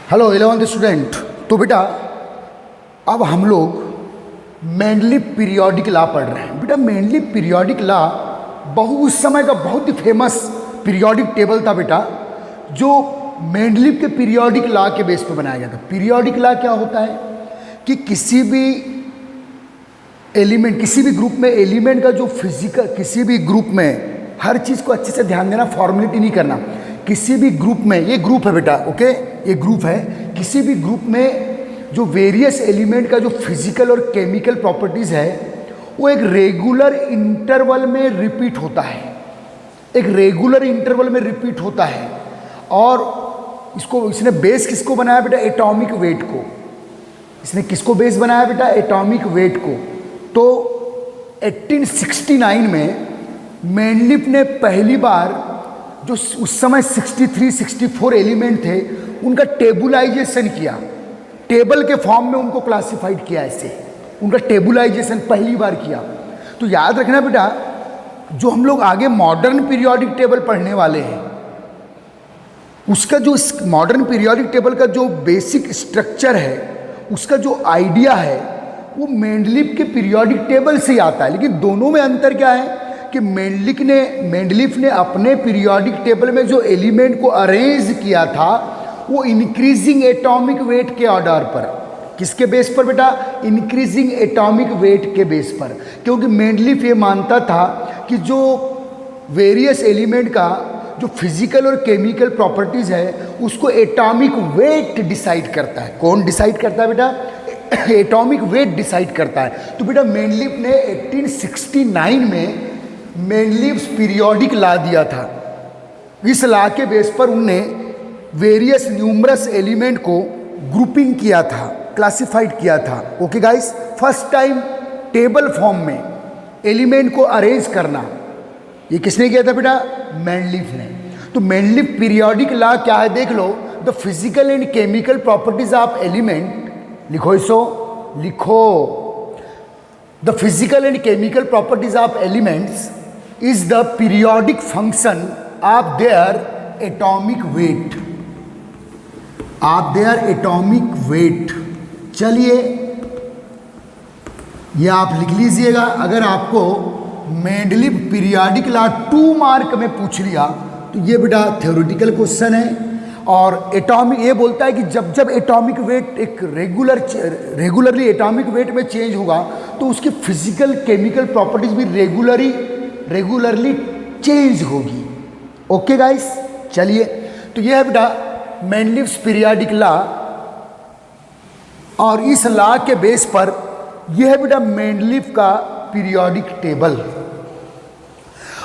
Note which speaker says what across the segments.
Speaker 1: Hello 11th student. तो बेटा अब हम लोग मेंडलीव पीरियोडिक लॉ पढ़ रहे हैं। बेटा मेंडलीव पीरियोडिक लॉ उस समय का बहुत ही फेमस पीरियोडिक टेबल था बेटा, जो मेंडलीव के पीरियोडिक लॉ के बेस पर बनाया गया था। पीरियोडिक लॉ क्या होता है कि किसी भी एलिमेंट, किसी भी ग्रुप में एलिमेंट का जो फिजिकल, किसी भी ग्रुप में हर चीज़ को अच्छे से ध्यान देना, फॉर्मेलिटी नहीं करना। किसी भी ग्रुप में, ये ग्रुप है बेटा, ओके, ये ग्रुप है, किसी भी ग्रुप में जो वेरियस एलिमेंट का जो फिजिकल और केमिकल प्रॉपर्टीज़ है वो एक रेगुलर इंटरवल में रिपीट होता है, एक रेगुलर इंटरवल में रिपीट होता है। और इसने बेस किसको बनाया बेटा? एटॉमिक वेट को। इसने किसको बेस बनाया बेटा? एटॉमिक वेट को। तो 1869 में मेंडलीव ने पहली बार जो उस समय 63-64 एलिमेंट थे उनका टेबुलाइजेशन किया, टेबल के फॉर्म में उनको क्लासिफाइड किया, ऐसे उनका टेबुलाइजेशन पहली बार किया। तो याद रखना बेटा, जो हम लोग आगे मॉडर्न पीरियोडिक टेबल पढ़ने वाले हैं उसका जो मॉडर्न पीरियोडिक टेबल का जो बेसिक स्ट्रक्चर है, उसका जो आइडिया है वो मेंडलीव के पीरियोडिक टेबल से ही आता है। लेकिन दोनों में अंतर क्या है कि मेंडलीव ने अपने पीरियोडिक टेबल में जो एलिमेंट को अरेंज किया था वो इंक्रीजिंग एटॉमिक वेट के ऑर्डर पर। किसके बेस पर बेटा? इंक्रीजिंग एटॉमिक वेट के बेस पर। क्योंकि मेंडलीव ये मानता था कि जो वेरियस एलिमेंट का जो फिजिकल और केमिकल प्रॉपर्टीज़ है उसको एटॉमिक वेट डिसाइड करता है। कौन डिसाइड करता है बेटा? एटॉमिक वेट डिसाइड करता है। तो बेटा मेंडलीव ने 1869 में मेंडलीव्स पीरियोडिक लॉ दिया था। इस लॉ के बेस पर उनने वेरियस न्यूमरस एलिमेंट को ग्रुपिंग किया था, क्लासिफाइड किया था। Okay guys, first time table form में एलिमेंट को अरेंज करना ये किसने किया था बेटा? मेंडलीव ने। तो मेंडलीव पीरियोडिक लॉ क्या है देख लो। The physical and chemical properties of element, लिखो इसो, लिखो। The physical and chemical properties of elements is the periodic function of their atomic weight, of their atomic weight। चलिए ये आप लिख लीजिएगा। अगर आपको मेंडलीव पीरियोडिक लॉ 2 मार्क में पूछ लिया तो ये बेटा थ्योरेटिकल क्वेश्चन है। और एटॉमिक ये बोलता है कि जब जब एटॉमिक वेट एक रेगुलरली एटॉमिक वेट में चेंज होगा तो उसकी फिजिकल केमिकल प्रॉपर्टीज भी रेगुलरली चेंज होगी। ओके गाइस, चलिए तो यह है बेटा मेंडलीव्स पीरियोडिक लॉ। और इस लॉ के बेस पर यह है बेटा मेंडलीव का पीरियोडिक टेबल।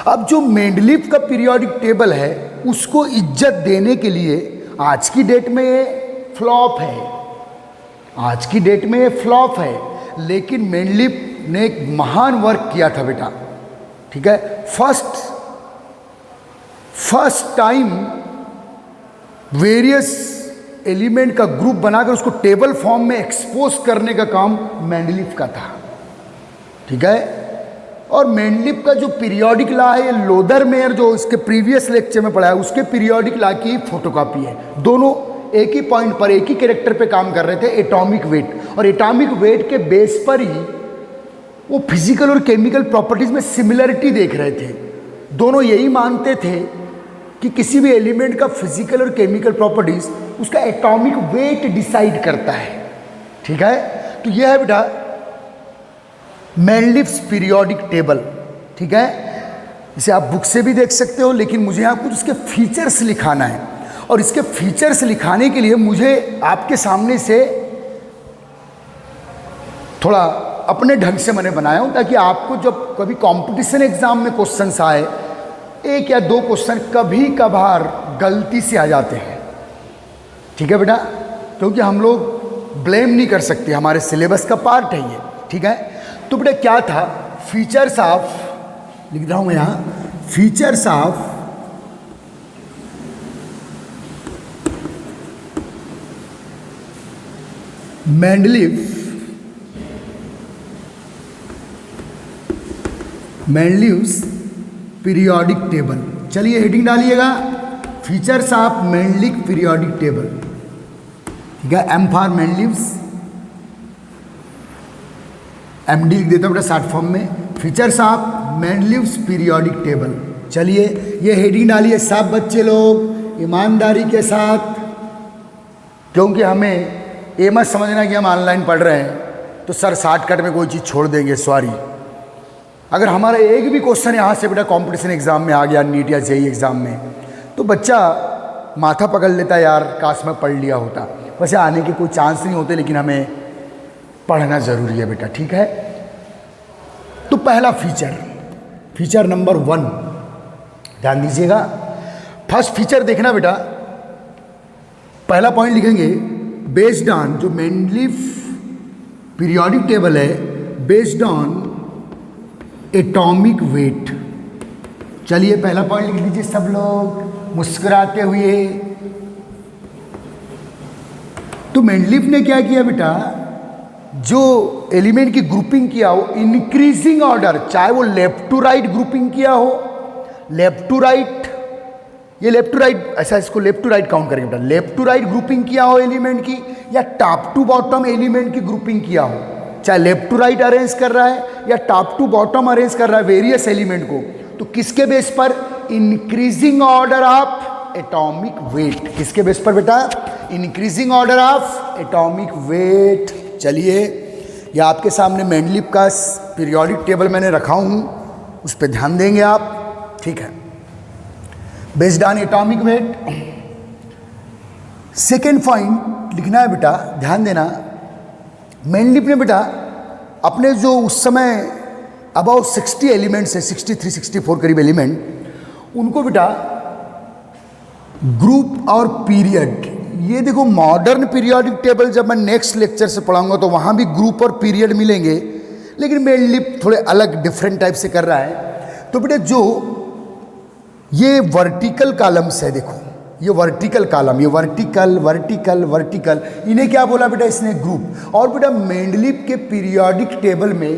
Speaker 1: अब जो मेंडलीव का पीरियोडिक टेबल है उसको इज्जत देने के लिए आज की डेट में ये फ्लॉप है, आज की डेट में ये फ्लॉप है। लेकिन मेंडलीव ने एक महान वर्क किया था बेटा, ठीक है। फर्स्ट टाइम वेरियस एलिमेंट का ग्रुप बनाकर उसको टेबल फॉर्म में एक्सपोज करने का काम मेंडलीव का था, ठीक है। और मेंडलीव का जो पीरियोडिक लॉ है, ये लोदरमेयर जो इसके प्रीवियस लेक्चर में पढ़ा है उसके पीरियोडिक लॉ की फोटोकॉपी है। दोनों एक ही पॉइंट पर, एक ही कैरेक्टर पे काम कर रहे थे, एटॉमिक वेट। और एटॉमिक वेट के बेस पर ही वो फिजिकल और केमिकल प्रॉपर्टीज में सिमिलरिटी देख रहे थे। दोनों यही मानते थे कि किसी भी एलिमेंट का फिजिकल और केमिकल प्रॉपर्टीज उसका एटॉमिक वेट डिसाइड करता है, ठीक है। तो यह है बेटा मेंडलीव्स पीरियोडिक टेबल, ठीक है। इसे आप बुक से भी देख सकते हो, लेकिन मुझे यहाँ कुछ इसके फीचर्स लिखाना है। और इसके फीचर्स लिखाने के लिए मुझे आपके सामने से थोड़ा अपने ढंग से मैंने बनाया हूँ, ताकि आपको जब कभी कंपटीशन एग्जाम में क्वेश्चंस आए, 1 या 2 क्वेश्चन कभी कभार गलती से आ जाते हैं, ठीक है बेटा। क्योंकि हम लोग ब्लेम नहीं कर सकते, हमारे सिलेबस का पार्ट है ये, ठीक है। तो बेटा क्या था? फीचर्स ऑफ, लिख रहा हूँ मैं यहाँ, features of Mendeleev's periodic table. चलिए हेडिंग डालिएगा, features of Mendeleev periodic table. ठीक है। एम फॉर मेंडलीव्स, एमडी लिख देता हूँ बेटा शॉर्ट फॉर्म में। Features of Mendeleev's periodic table. चलिए ये हेडिंग डालिए सब बच्चे लोग ईमानदारी के साथ, क्योंकि हमें ये मत समझना कि हम ऑनलाइन पढ़ रहे हैं तो सर शॉर्टकट में कोई चीज़ छोड़ देंगे, सॉरी। अगर हमारा एक भी क्वेश्चन यहाँ से बेटा कंपटीशन एग्जाम में आ गया, नीट या जेईई एग्जाम में, तो बच्चा माथा पकड़ लेता, यार काश मैं पढ़ लिया होता। वैसे आने के कोई चांस नहीं होते, लेकिन हमें पढ़ना ज़रूरी है बेटा, ठीक है। तो पहला फीचर नंबर 1 ध्यान दीजिएगा। फर्स्ट फीचर देखना बेटा, पहला पॉइंट लिखेंगे बेस्ड ऑन, जो मेंडलीव पीरियोडिक टेबल है, बेस्ड ऑन एटॉमिक वेट। चलिए पहला पॉइंट लिख लीजिए सब लोग मुस्कुराते हुए। तो मेंडलीव ने क्या किया बेटा, जो एलिमेंट की ग्रुपिंग किया हो इंक्रीजिंग ऑर्डर, चाहे वो लेफ्ट टू राइट ग्रुपिंग किया हो, लेफ्ट टू राइट, ये लेफ्ट टू राइट, ऐसा इसको लेफ्ट टू राइट काउंट करेंगे बेटा, लेफ्ट टू राइट ग्रुपिंग किया हो एलिमेंट की, या टॉप टू बॉटम एलिमेंट की ग्रुपिंग किया हो, चाहे लेफ्ट टू राइट अरेंज कर रहा है या टॉप टू बॉटम अरेंज कर रहा है वेरियस एलिमेंट को, तो किसके बेस पर, increasing order of atomic weight. किसके बेस पर बेटा, increasing order of atomic weight. चलिए ये आपके सामने मेंडलीव का पीरियोडिक टेबल मैंने रखा हूं, उस पर ध्यान देंगे आप, ठीक है। Based on atomic weight. Second point लिखना है बेटा, ध्यान देना, मेंडलीव ने बेटा अपने जो उस समय अबाउट 60 एलिमेंट्स है, 63-64 करीब एलिमेंट, उनको बेटा ग्रुप और पीरियड, ये देखो मॉडर्न पीरियोडिक टेबल जब मैं नेक्स्ट लेक्चर से पढ़ाऊंगा तो वहां भी ग्रुप और पीरियड मिलेंगे, लेकिन मेंडलीव थोड़े अलग डिफरेंट टाइप से कर रहा है। तो बेटा जो ये वर्टिकल कॉलम्स है, देखो ये वर्टिकल कॉलम, ये वर्टिकल वर्टिकल वर्टिकल, इन्हें क्या बोला बेटा इसने, ग्रुप। और बेटा मेंडलीव के पीरियोडिक टेबल में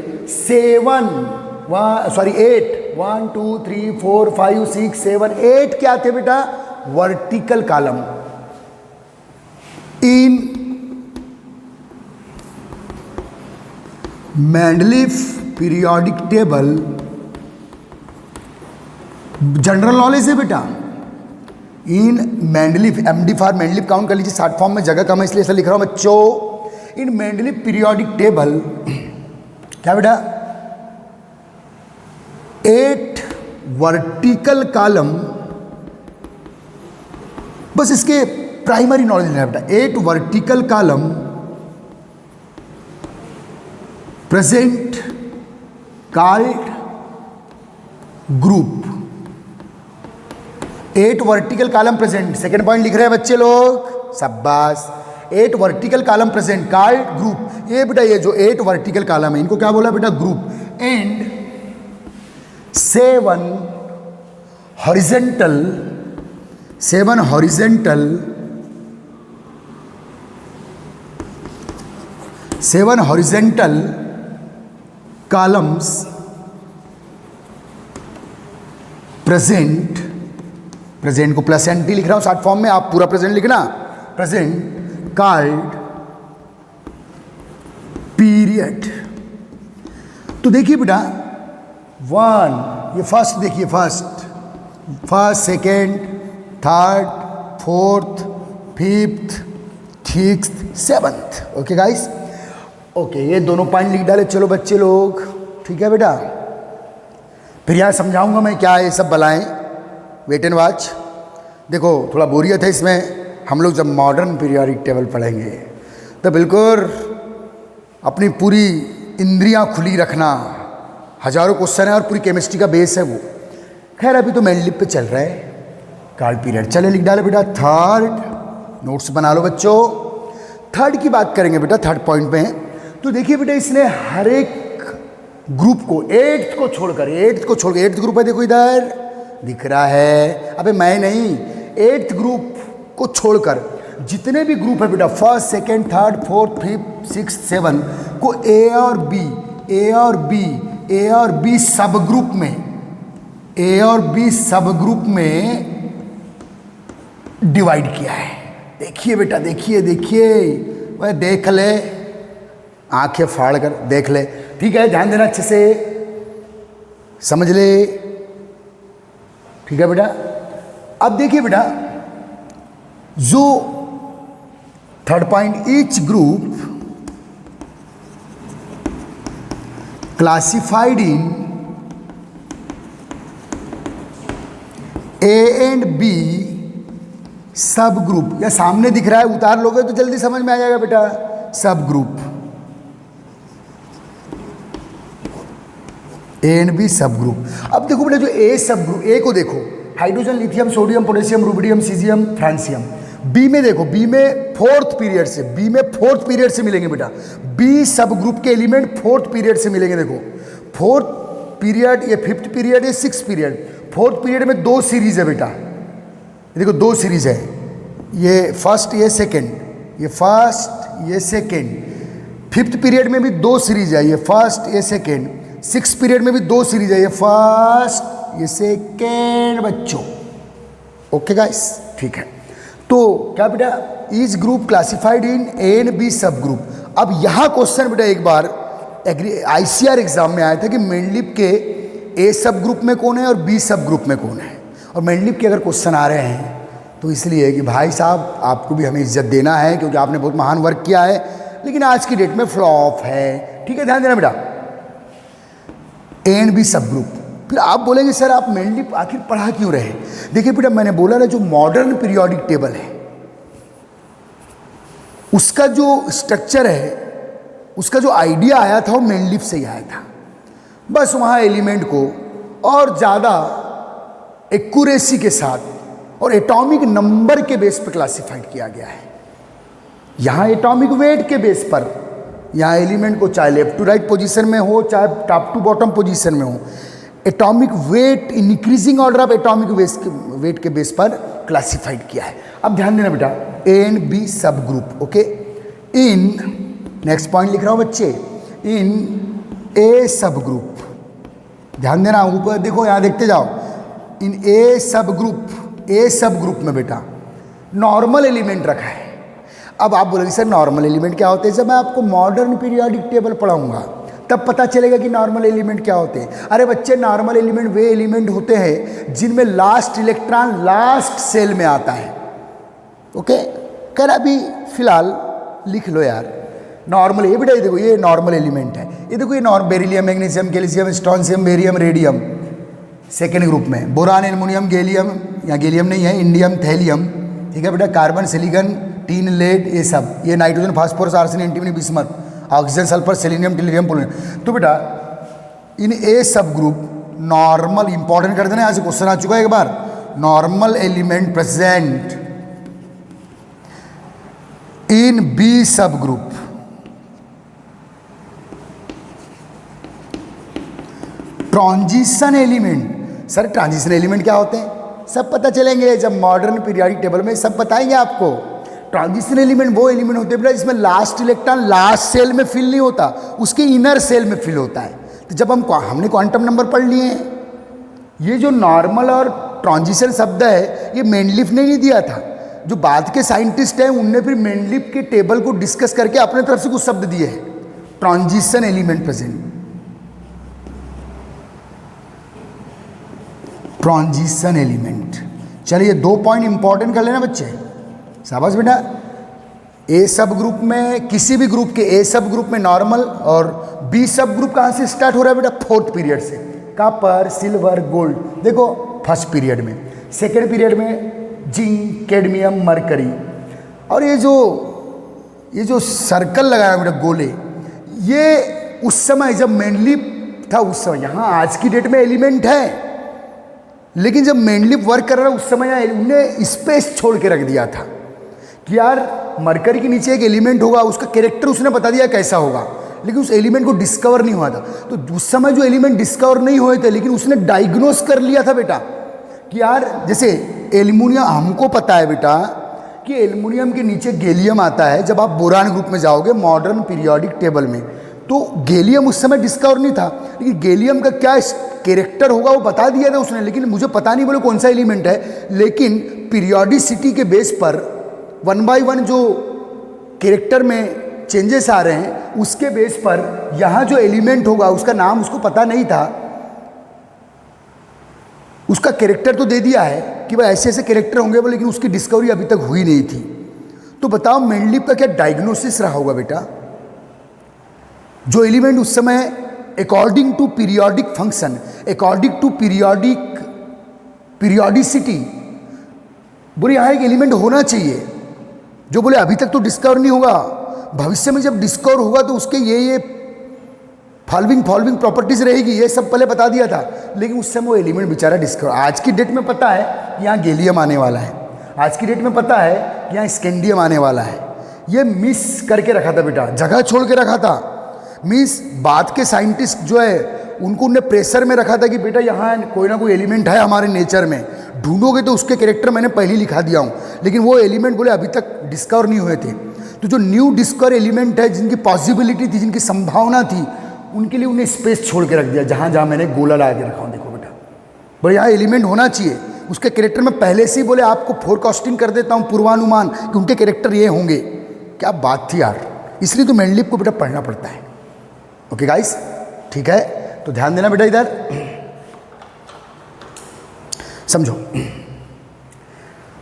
Speaker 1: 8 क्या थे बेटा, vertical column. In Mendeleev periodic table, general knowledge है बेटा, in Mendeleev, MD for Mendeleev count कर लीजिए, शॉर्ट फॉर्म में जगह कम है इसलिए ऐसा लिख रहा हूं बच्चों। इन मेंडलीव पीरियोडिक टेबल क्या बेटा, 8 वर्टिकल कॉलम, बस इसके प्राइमरी नॉलेज लेना बेटा। 8 vertical column present called group. 8 vertical column present, second point लिख रहे हैं बच्चे लोग, शाबाश। 8 vertical column present called group. ये बेटा ये जो 8 वर्टिकल कॉलम है इनको क्या बोला बेटा, group. And 7 horizontal, 7 horizontal, 7 horizontal columns present, present को प्लस एन टी लिख रहा हूं शॉर्ट फॉर्म में, आप पूरा प्रेजेंट लिखना, प्रेजेंट कॉल्ड पीरियड। तो देखिए बेटा 1, ये फर्स्ट देखिए, first second third fourth fifth sixth seventh, okay guys, okay. ये दोनों पॉइंट लिख डाले, चलो बच्चे लोग, ठीक है बेटा। फिर यहाँ समझाऊंगा मैं क्या ये सब बलाएं, वेट एंड वॉच। देखो थोड़ा बोरियत है इसमें, हम लोग जब मॉडर्न पीरियोडिक टेबल पढ़ेंगे तो बिल्कुल अपनी पूरी इंद्रियां खुली रखना, हजारों क्वेश्चन है और पूरी केमिस्ट्री का बेस है वो। खैर अभी तो मेंडलीव पे चल रहा है कॉल्ड पीरियड। चले लिख डाले बेटा थर्ड, नोट्स बना लो बच्चों। थर्ड की बात करेंगे बेटा, थर्ड पॉइंट में। तो देखिए बेटा इसने हर एक ग्रुप को, 8th को छोड़कर, 8th ग्रुप है देखो इधर दिख रहा है, अबे मैं नहीं, 8th ग्रुप को छोड़कर जितने भी ग्रुप है बेटा, first second third fourth fifth sixth seven को ए और बी सब ग्रुप में, डिवाइड किया है। देखिए बेटा, देखिए देखिए, वह देख ले, आंखें फाड़ कर देख ले। ठीक है, ध्यान देना, अच्छे से समझ ले। ठीक है बेटा। अब देखिए बेटा, जो third point, each group classified in A and B sub group, या सामने दिख रहा है, उतार लोगे तो जल्दी समझ में आ जाएगा बेटा। सब group, A and B sub group. अब देखो बेटा, जो ए सब ग्रुप, ए को देखो, hydrogen, lithium, sodium, potassium, rubidium, caesium, francium. B में देखो, बी में फोर्थ पीरियड से, बी में फोर्थ पीरियड से मिलेंगे बेटा। बी सब ग्रुप के एलिमेंट फोर्थ पीरियड से मिलेंगे। देखो, फोर्थ पीरियड, ये फिफ्थ पीरियड, ये सिक्स पीरियड। फोर्थ पीरियड में दो सीरीज है बेटा, देखो दो सीरीज है, ये फर्स्ट, ये सेकेंड, ये फर्स्ट, ये सेकेंड। फिफ्थ पीरियड में भी दो सीरीज है, ये फर्स्ट, ये सेकेंड। सिक्स पीरियड में भी दो सीरीज है, ये फर्स्ट, ये सेकेंड बच्चों। ओके गाइस, ठीक है। तो क्या बेटा, each group classified in A and B sub group. अब यहां क्वेश्चन बेटा एक बार आईसीआर एग्जाम में आया था कि मेंडलिप के ए सब ग्रुप में कौन है और बी सब ग्रुप में कौन है। और मेंडलिप के अगर क्वेश्चन आ रहे हैं तो इसलिए कि भाई साहब आपको भी हमें इज्जत देना है, क्योंकि आपने बहुत महान वर्क किया है, लेकिन आज की डेट में फ्लॉप है। ठीक है, ध्यान देना बेटा, ए एंड बी सब ग्रुप। फिर आप बोलेंगे सर आप मेंडलिप आखिर पढ़ा क्यों रहे। देखिए बेटा, मैंने बोला ना, जो मॉडर्न पीरियोडिक टेबल है उसका जो स्ट्रक्चर है, उसका जो आइडिया आया था वो मेंडलिप से ही आया था। बस वहाँ एलिमेंट को और ज़्यादा एक्यूरेसी के साथ और एटॉमिक नंबर के बेस पर क्लासिफाइड किया गया है। यहाँ एटॉमिक वेट के बेस पर, यहाँ एलिमेंट को चाहे लेफ्ट टू राइट पोजीशन में हो, चाहे टॉप टू बॉटम पोजीशन में हो, atomic weight, increasing order of atomic weight के बेस पर क्लासिफाइड किया है। अब ध्यान देना बेटा, ए and B sub group. Okay, in, next point लिख रहा हूँ बच्चे, इन ए सब ग्रुप। ध्यान देना, ऊपर देखो, यहाँ देखते जाओ, इन ए सब ग्रुप, ए सब ग्रुप में बेटा नॉर्मल एलिमेंट रखा है। अब आप बोलेंगे सर नॉर्मल एलिमेंट क्या होते हैं। जब मैं आपको मॉडर्न पीरियोडिक टेबल पढ़ाऊंगा तब पता चलेगा कि नॉर्मल एलिमेंट क्या होते हैं। अरे बच्चे, नॉर्मल एलिमेंट वे एलिमेंट होते हैं जिनमें लास्ट इलेक्ट्रॉन लास्ट सेल में आता है। ओके, कर अभी फिलहाल लिख लो यार, नॉर्मल। ये बेटा, ये देखो, ये नॉर्मल एलिमेंट है। ये देखो, ये beryllium, magnesium, calcium, strontium, barium, radium second group में। बोरान, एल्युमिनियम, गैलियम, या गैलियम नहीं है, इंडियम, थैलियम। ठीक है बेटा, कार्बन, सिलिकॉन, टीन, लेड, ये सब, ये nitrogen, phosphorus, arsenic, antimony, bismuth, oxygen, sulphur, selenium, tellurium, polonium. तो बेटा इन ए सब ग्रुप नॉर्मल, इंपॉर्टेंट कर देना, यहाँ से क्वेश्चन आ चुका है एक बार, normal element present in B sub group. Transition element, sir transition element क्या होते हैं सब पता चलेंगे जब मॉडर्न पीरियोडिक टेबल में सब बताएंगे आपको। ट्रांजिशन एलिमेंट वो एलिमेंट होते हैं जिसमें लास्ट इलेक्ट्रॉन लास्ट सेल में फिल नहीं होता, उसके इनर सेल में फिल होता है। तो जब हमने क्वांटम नंबर पढ़ लिए हैं, ये जो नॉर्मल और ट्रांजिशन शब्द है ये मेंडलिफ ने नहीं दिया था, जो बाद के साइंटिस्ट हैं उनने फिर मेंडलिफ के टेबल को डिस्कस करके अपने तरफ से कुछ शब्द दिए हैं। Transition element present, transition element. चलिए 2 पॉइंट इंपॉर्टेंट कर लेना बच्चे, शाबाश बेटा। ए सब ग्रुप में, किसी भी ग्रुप के ए सब ग्रुप में नॉर्मल, और बी सब ग्रुप कहाँ से स्टार्ट हो रहा है बेटा, फोर्थ पीरियड से। कॉपर, सिल्वर, गोल्ड, देखो फर्स्ट पीरियड में। सेकेंड पीरियड में जिंक, कैडमियम, मरकरी। और ये जो सर्कल लगाया बेटा गोले, ये उस समय जब मेंडलिफ था उस समय, यहाँ आज की डेट में एलिमेंट है, लेकिन जब मेंडलिफ वर्क कर रहा है उस समय उन्हें स्पेस छोड़ के रख दिया था कि यार मरकरी के नीचे एक एलिमेंट होगा, उसका कैरेक्टर उसने बता दिया कैसा होगा, लेकिन उस एलिमेंट को डिस्कवर नहीं हुआ था। तो उस समय जो एलिमेंट डिस्कवर नहीं हुए थे, लेकिन उसने डायग्नोस कर लिया था बेटा कि यार जैसे एल्युमिनियम, हमको पता है बेटा कि एल्युमिनियम के नीचे गैलियम आता है। जब आप बोरान ग्रुप में जाओगे मॉडर्न पीरियोडिक टेबल में, तो गैलियम उस समय डिस्कवर नहीं था, लेकिन गैलियम का क्या कैरेक्टर होगा वो बता दिया था उसने, लेकिन मुझे पता नहीं बोले कौन सा एलिमेंट है, लेकिन पीरियोडिसिटी के बेस पर वन बाय वन जो कैरेक्टर में चेंजेस आ रहे हैं उसके बेस पर यहाँ जो एलिमेंट होगा उसका नाम उसको पता नहीं था, उसका कैरेक्टर तो दे दिया है कि भाई ऐसे ऐसे कैरेक्टर होंगे वो, लेकिन उसकी डिस्कवरी अभी तक हुई नहीं थी। तो बताओ मेंडलीव का क्या डायग्नोसिस रहा होगा बेटा? जो एलिमेंट उस समय according to periodic function, according to periodicity बोले यहाँ एक एलिमेंट होना चाहिए, जो बोले अभी तक तो डिस्कवर नहीं होगा, भविष्य में जब डिस्कवर होगा तो उसके ये फॉलोइंग प्रॉपर्टीज रहेगी, ये सब पहले बता दिया था। लेकिन उस समय वो एलिमेंट बेचारा डिस्कवर, आज की डेट में पता है यहाँ गैलियम आने वाला है, आज की डेट में पता है यहाँ स्कैंडियम आने वाला है। ये मिस करके रखा था बेटा, जगह छोड़ के रखा था। मीन्स बाद के साइंटिस्ट जो है उनको उनने प्रेशर में रखा था कि बेटा यहाँ कोई ना कोई एलिमेंट है हमारे नेचर में, ढूंढोगे तो उसके कैरेक्टर मैंने पहले ही लिखा दिया हूँ, लेकिन वो एलिमेंट बोले अभी तक डिस्कवर नहीं हुए थे। तो जो न्यू डिस्कवर एलिमेंट है, जिनकी पॉसिबिलिटी थी, जिनकी संभावना थी, उनके लिए उन्हें स्पेस छोड़ के रख दिया, जहाँ जहाँ मैंने गोला लगा के रखा हूँ। देखो बेटा, बोले यहाँ एलिमेंट होना चाहिए, उसके कैरेक्टर में पहले से ही बोले आपको फोरकास्टिंग कर देता हूँ, पूर्वानुमान कि उनके कैरेक्टर ये होंगे। क्या बात थी यार, इसलिए तो मेंडलीव को बेटा पढ़ना पड़ता है। ओके गाइस, ठीक है, तो ध्यान देना बेटा, इधर समझो।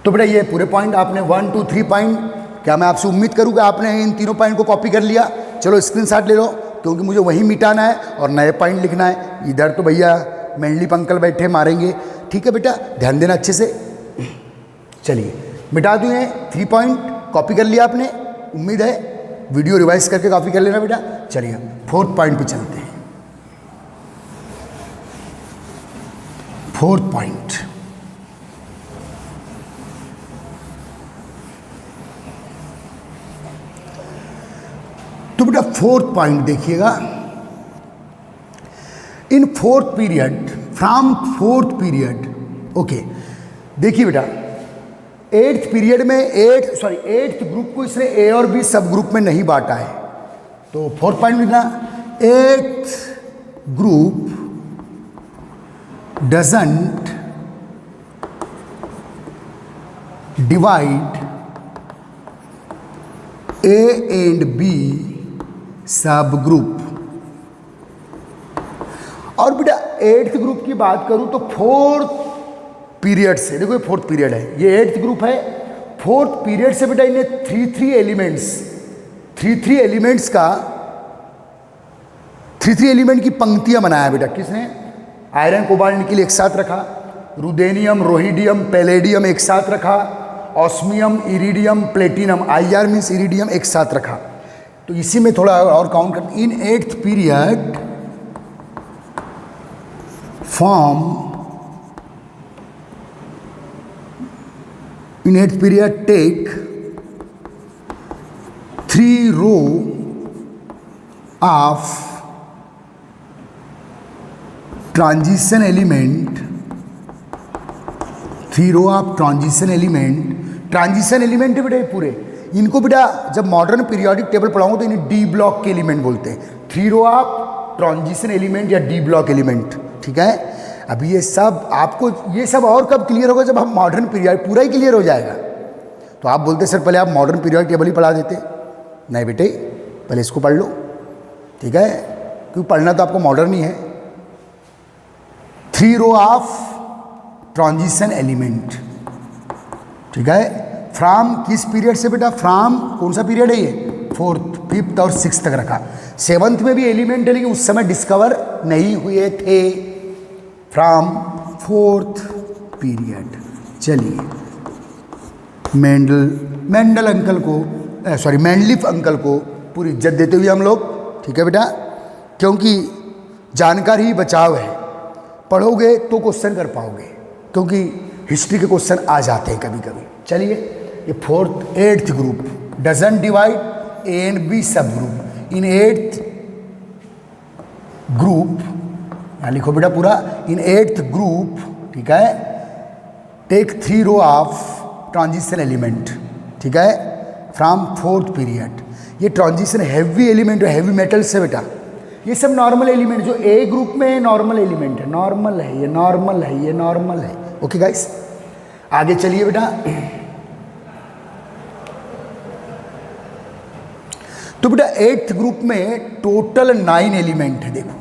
Speaker 1: तो बेटा ये पूरे पॉइंट आपने 1 2 3 पॉइंट, क्या मैं आपसे उम्मीद करूँ कि आपने इन तीनों पॉइंट को कॉपी कर लिया? चलो स्क्रीनशॉट ले लो, क्योंकि मुझे वही मिटाना है और नए पॉइंट लिखना है। इधर तो भैया मेंडलीव अंकल बैठे मारेंगे, ठीक है बेटा, ध्यान देना अच्छे से। चलिए मिटा दूँ ये 3 पॉइंट, कॉपी कर लिया आपने, उम्मीद है वीडियो रिवाइज करके कॉपी कर लेना बेटा। चलिए 4th पॉइंट पे चलते हैं। 4th पॉइंट, तो बेटा 4th पॉइंट देखिएगा, इन 4th period, from 4th period, okay देखिए बेटा 8th पीरियड में 8th ग्रुप को इसने ए और बी सब ग्रुप में नहीं बांटा है। तो 4th पॉइंट लिखना, 8th group doesn't divide A and B sub group. और बेटा 8th ग्रुप की बात करूं तो 4th पीरियड से, देखो ये 4th पीरियड है, ये 8th ग्रुप है। 4th पीरियड से बेटा इन्हें 3 एलिमेंट्स का 3 एलिमेंट की पंक्तियां बनाया बेटा। किसने? आयरन कोबाल्ट निकेल एक साथ रखा, रुदेनियम रोहिडियम पैलेडियम एक साथ रखा, osmium iridium platinum, IR means iridium एक साथ रखा। तो इसी में थोड़ा और काउंट करते, इन 8th period form, in 8th period take 3 row of transition element, 3 row of transition element है बेटा ये पूरे। इनको बेटा जब मॉडर्न पीरियोडिक टेबल पढ़ाऊंगा तो इन्हें डी ब्लॉक के एलिमेंट बोलते हैं, 3 row ऑफ ट्रांजिशन एलिमेंट या डी ब्लॉक एलिमेंट, ठीक है। अभी ये सब आपको, ये सब और कब क्लियर होगा? जब हम मॉडर्न पीरियड पूरा ही क्लियर हो जाएगा। तो आप बोलते सर पहले आप मॉडर्न पीरियड टेबल ही पढ़ा देते। नहीं बेटे, पहले इसको पढ़ लो, ठीक है, क्योंकि पढ़ना तो आपको मॉडर्न ही है। 3 row ऑफ ट्रांजिशन एलिमेंट, ठीक है, फ्रॉम किस पीरियड से बेटा? फ्रॉम कौन सा पीरियड है ये? 4th 5th और 6th तक रखा। 7th में भी एलिमेंट है, लेकिन उस समय डिस्कवर नहीं हुए थे। From 4th period. चलिए मेंडल अंकल को, मेंडलीव अंकल को पूरी इज्जत देते हुए हम लोग, ठीक है बेटा, क्योंकि जानकारी ही बचाव है। पढ़ोगे तो क्वेश्चन कर पाओगे, क्योंकि हिस्ट्री के क्वेश्चन आ जाते हैं कभी कभी। चलिए ये 8th group doesn't divide A and B sub group. In 8th group, यहाँ लिखो बेटा पूरा, इन 8th ग्रुप, ठीक है, take 3 row of transition element, ठीक है, फ्रॉम 4th पीरियड। ये ट्रांजिशन हैवी एलिमेंट है, हैवी मेटल से बेटा। ये सब नॉर्मल एलिमेंट जो ए ग्रुप में है, नॉर्मल एलिमेंट है, नॉर्मल है, ये नॉर्मल है, ये नॉर्मल है। ओके गाइस, आगे चलिए बेटा। तो बेटा 8th ग्रुप में टोटल 9 एलिमेंट है। देखो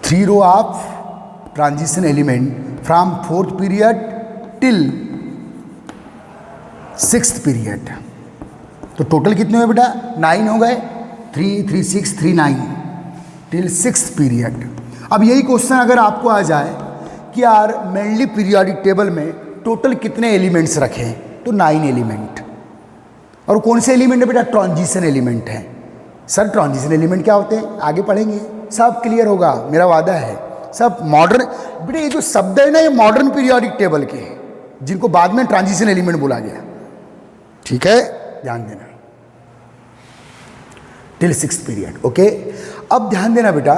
Speaker 1: 3 row of transition element from 4th period till 6th period. तो टोटल कितने हुए बेटा? 9 हो गए, 3 3 6 3 9 टिल 6th पीरियड। अब यही क्वेश्चन अगर आपको आ जाए कि यार मेंडलीव पीरियोडिक टेबल में टोटल कितने एलिमेंट्स रखे हैं, तो 9 एलिमेंट। और कौन से एलिमेंट है बेटा? ट्रांजिशन एलिमेंट है। सर ट्रांजिशन एलिमेंट क्या होते हैं? आगे पढ़ेंगे, सब क्लियर होगा, मेरा वादा है। सब मॉडर्न बेटा, ये जो शब्द है ना, ये मॉडर्न पीरियोडिक टेबल के हैं, जिनको बाद में ट्रांजिशन एलिमेंट बोला गया। ठीक है, ध्यान देना, टिल 6th पीरियड। ओके, अब ध्यान देना बेटा,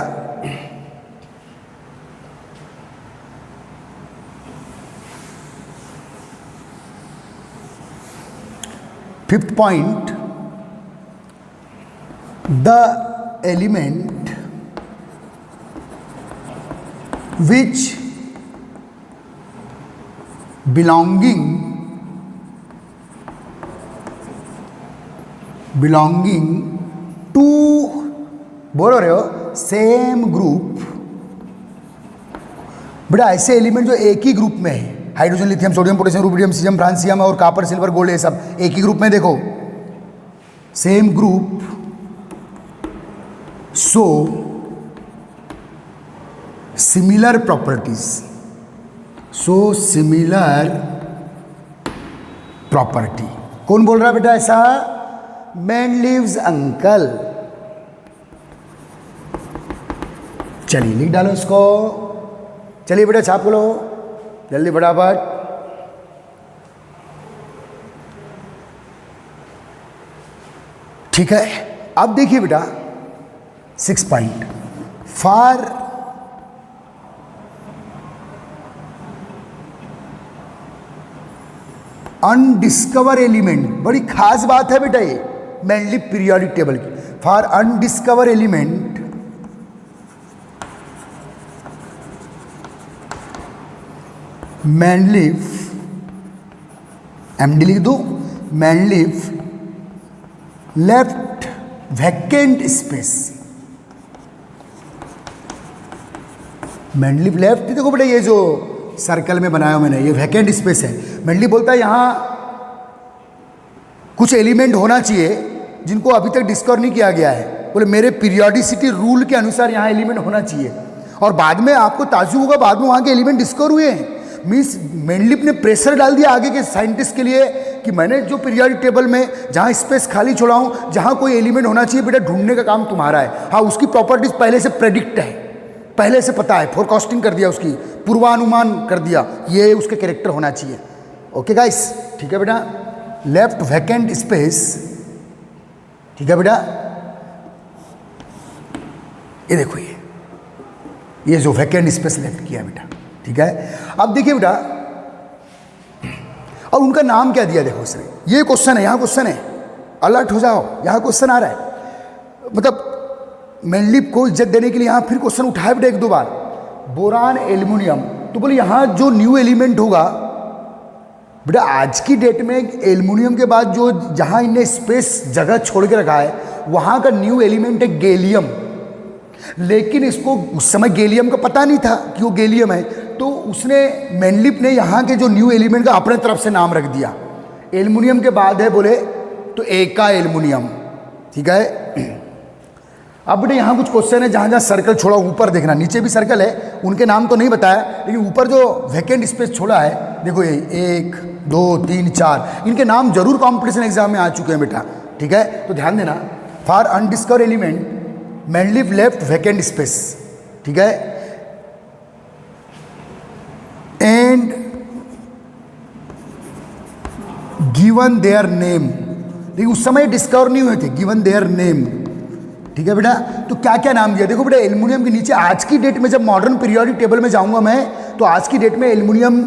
Speaker 1: fifth point, the element which belonging to, बोल रहे हो, सेम ग्रुप। बेटा ऐसे एलिमेंट जो एक ही ग्रुप में है, hydrogen, lithium, sodium, potassium, rubidium, caesium, francium और कॉपर, सिल्वर, गोल्ड, ये सब एक ही ग्रुप में। देखो same group, so similar properties, so similar property. कौन बोल रहा है बेटा ऐसा? Mendeleev's uncle. चलिए लिख डालो इसको। चलिए बेटा छाप लो जल्दी फटाफट। ठीक है, अब देखिए बेटा 6 पॉइंट, फॉर अनडिस्कवर एलिमेंट। बड़ी खास बात है बेटा ये मेंडलीव पीरियोडिक टेबल की। For undiscover element Mendeleev, MD लिख दो, Mendeleev left vacant space. Mendeleev left, देखो बेटा ये जो सर्कल में बनाया मैंने, ये वैकेंट स्पेस है। मेंडलीव बोलता है यहां कुछ एलिमेंट होना चाहिए जिनको अभी तक डिस्कवर नहीं किया गया है। बोले मेरे पीरियोडिसिटी रूल के अनुसार यहां एलिमेंट होना चाहिए। और बाद में आपको ताज्जुब होगा, बाद में वहां के एलिमेंट डिस्कवर हुए हैं। मीन्स मेंडलीव ने प्रेशर डाल दिया आगे के साइंटिस्ट के लिए कि मैंने जो पीरियोडिक टेबल में जहां स्पेस खाली छोड़ा हूं, जहां कोई एलिमेंट होना चाहिए, बेटा ढूंढने का काम तुम्हारा है। हाँ, उसकी प्रॉपर्टीज पहले से प्रेडिक्ट है, पहले से पता है, फोरकास्टिंग कर दिया, उसकी पूर्वानुमान कर दिया, ये उसके कैरेक्टर होना चाहिए। ओके गाइस, ठीक है बेटा, लेफ्ट वैकेंट स्पेस। ठीक है बेटा, ये देखो ये जो वैकेंट स्पेस लेफ्ट किया बेटा। ठीक है, अब देखिए बेटा, और उनका नाम क्या दिया देखो उसने। ये क्वेश्चन है, यहां क्वेश्चन है, अलर्ट हो जाओ, यहां क्वेश्चन आ रहा है। मतलब मेंडलीव को इज्जत देने के लिए यहां फिर क्वेश्चन उठाया बेटा 1-2 बार। बोरान, एल्युमिनियम, तो बोले यहां जो न्यू एलिमेंट होगा बेटा, आज की डेट में एल्युमिनियम के बाद जो जहां इनने स्पेस जगह छोड़ के रखा है, वहां का न्यू एलिमेंट है गैलियम। लेकिन इसको उस समय गैलियम का पता नहीं था कि वो गैलियम है, तो उसने मेंडलीव ने यहाँ के जो न्यू एलिमेंट का अपने तरफ से नाम रख दिया। एल्युमिनियम के बाद है बोले तो एका एल्युमिनियम। ठीक है, अब बेटे यहाँ कुछ क्वेश्चन है, जहाँ जहाँ सर्कल छोड़ा ऊपर देखना, नीचे भी सर्कल है, उनके नाम तो नहीं बताया, लेकिन ऊपर जो वैकेंट स्पेस छोड़ा है देखो, ये 1 2 3 4, इनके नाम जरूर कॉम्पिटिशन एग्जाम में आ चुके हैं बेटा। ठीक है, तो ध्यान देना, for undiscover element Mendeleev left vacant space. ठीक है, एंड गिवन देयर नेम। देखिए उस समय डिस्कवर नहीं हुए थे, गिवन देयर नेम। ठीक है बेटा, तो क्या क्या नाम दिया देखो बेटा। एल्युमिनियम के नीचे आज की डेट में जब मॉडर्न पीरियोडिक टेबल में जाऊंगा मैं, तो आज की डेट में एल्युमिनियम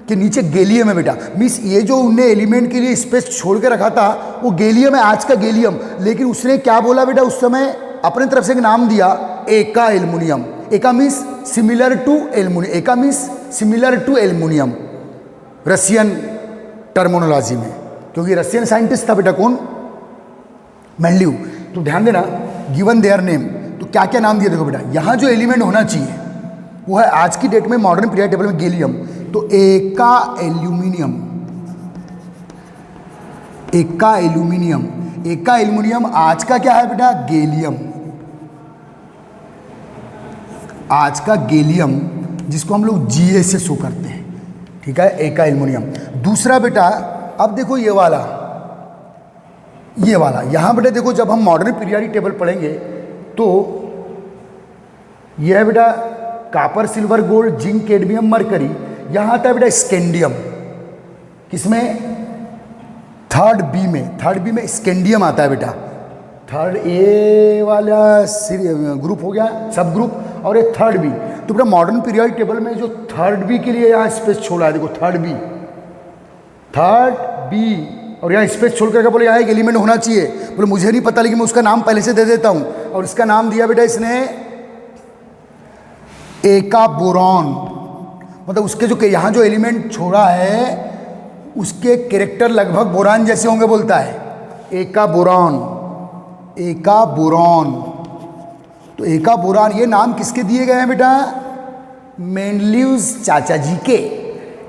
Speaker 1: के नीचे गैलियम है बेटा। मीन्स ये जो उनने एलिमेंट के लिए स्पेस छोड़ के रखा था वो गैलियम है, आज का गैलियम। लेकिन उसने क्या बोला बेटा उस समय, अपने तरफ से एक नाम दिया, एका एल्युमिनियम। एका मीन्स सिमिलर टू एल्युमिनियम, एका means similar to aluminium Russian terminology में, क्योंकि रशियन साइंटिस्ट था बेटा। कौन? मेंडलीव। तो ध्यान देना, गिवन देयर नेम, तो क्या क्या नाम दिया देखो बेटा। यहाँ जो एलिमेंट होना चाहिए वो है आज की डेट में मॉडर्न पीरियड टेबल में गैलियम, तो एका एल्यूमिनियम, एका एल्यूमिनियम, एका एल्यूमिनियम आज का क्या है बेटा, गैलियम, आज का गैलियम, जिसको हम लोग Ga से शो करते हैं, ठीक है, एका एल्यूमिनियम। दूसरा बेटा अब देखो ये वाला, ये वाला यहाँ बेटा देखो, जब हम मॉडर्न पीरियडिक टेबल पढ़ेंगे तो यह है बेटा copper silver gold zinc cadmium mercury, यहाँ आता है बेटा स्कैंडियम, किसमें, थर्ड बी में, थर्ड बी में स्कैंडियम आता है बेटा। थर्ड ए वाला ग्रुप हो गया सब ग्रुप, और ये थर्ड बी। तो बेटा मॉडर्न पीरियडिक टेबल में जो थर्ड बी के लिए यहाँ स्पेस छोड़ा है देखो, थर्ड बी, थर्ड बी, और यहाँ स्पेस छोड़ करके बोले यहाँ एक एलिमेंट होना चाहिए, बोले मुझे नहीं पता लेकिन मैं उसका नाम पहले से दे देता हूँ, और इसका नाम दिया बेटा इसने एका बोरॉन, मतलब उसके जो यहाँ जो एलिमेंट छोड़ा है उसके कैरेक्टर लगभग बोरान जैसे होंगे बोलता है, एका बोरॉन, एका बोरॉन। तो एका बोरान ये नाम किसके दिए गए हैं बेटा, मेंडलीव्स चाचा जी के।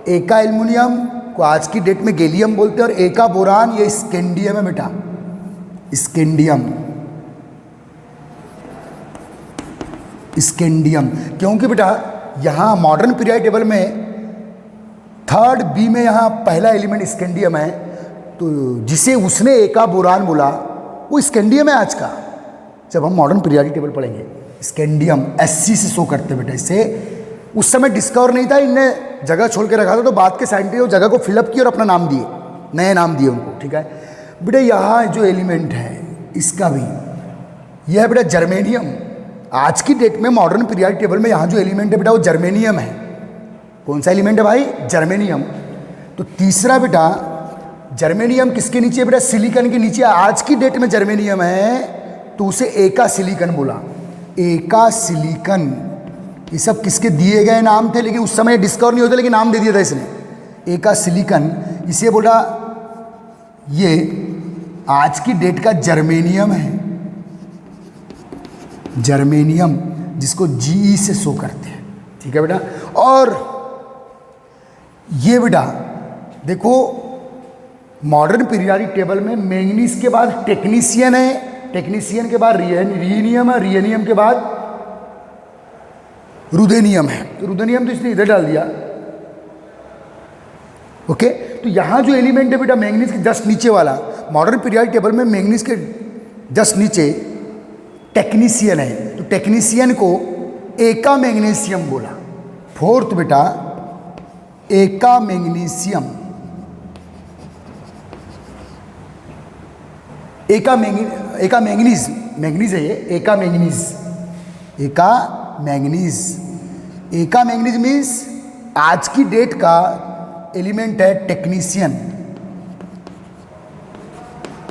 Speaker 1: एका एल्यूमिनियम को आज की डेट में गैलियम बोलते हैं, और एका बोरान ये स्कैंडियम है बेटा, स्कैंडियम, स्कैंडियम। क्योंकि बेटा यहाँ मॉडर्न पीरियड टेबल में थर्ड बी में यहाँ पहला एलिमेंट स्कैंडियम है, तो जिसे उसने एका बोरान बोला वो स्कैंडियम है आज का। जब हम मॉडर्न पीरियडिक टेबल पढ़ेंगे स्कैंडियम Sc से शो करते बेटा, इससे उस समय डिस्कवर नहीं था, इनने जगह छोड़ के रखा था, तो बाद के साइंटिस्ट जगह को फिलअप किया और अपना नाम दिए, नए नाम दिए उनको, ठीक है बेटा। यहाँ जो एलिमेंट है इसका भी, यह है बेटा जर्मेनियम। आज की डेट में मॉडर्न पीरियडिक टेबल में यहाँ जो एलिमेंट है बेटा वो जर्मेनियम है। कौन सा एलिमेंट है भाई, जर्मेनियम। तो तीसरा बेटा जर्मेनियम किसके नीचे बेटा, सिलिकॉन के नीचे। आज की डेट में जर्मेनियम है तो उसे एका सिलिकॉन बोला, एका सिलिकॉन। ये सब किसके दिए गए नाम थे, लेकिन उस समय डिस्कवर नहीं होता, लेकिन नाम दे दिया था इसने, एका सिलिकॉन। इसे बोला ये आज की डेट का जर्मेनियम है, जर्मेनियम, जिसको Ge से शो करते हैं, ठीक है बेटा। और ये बेटा देखो मॉडर्न पीरियडिक टेबल में मैंगनीज के बाद टेक्नीशियन है, टेक्नीशियन के बाद रियनियम है, रियनियम के बाद रुदेनियम है। तो रुदेनियम तो इसने इधर डाल दिया, ओके। तो यहां जो एलिमेंट है बेटा मैंगनीज के जस्ट नीचे वाला, मॉडर्न पीरियडिक टेबल में मैंगनीज के जस्ट नीचे टेक्नीशियन है, तो टेक्नीशियन को एका मैग्नीशियम बोला। फोर्थ बेटा एका मैग्नीशियम, एका मैंगनीज, मैंगनीज है ये, एका मैंगनीज, एका मैंगनीज। एका मैंगनीज मीन्स आज की डेट का एलिमेंट है टेक्नीशियन,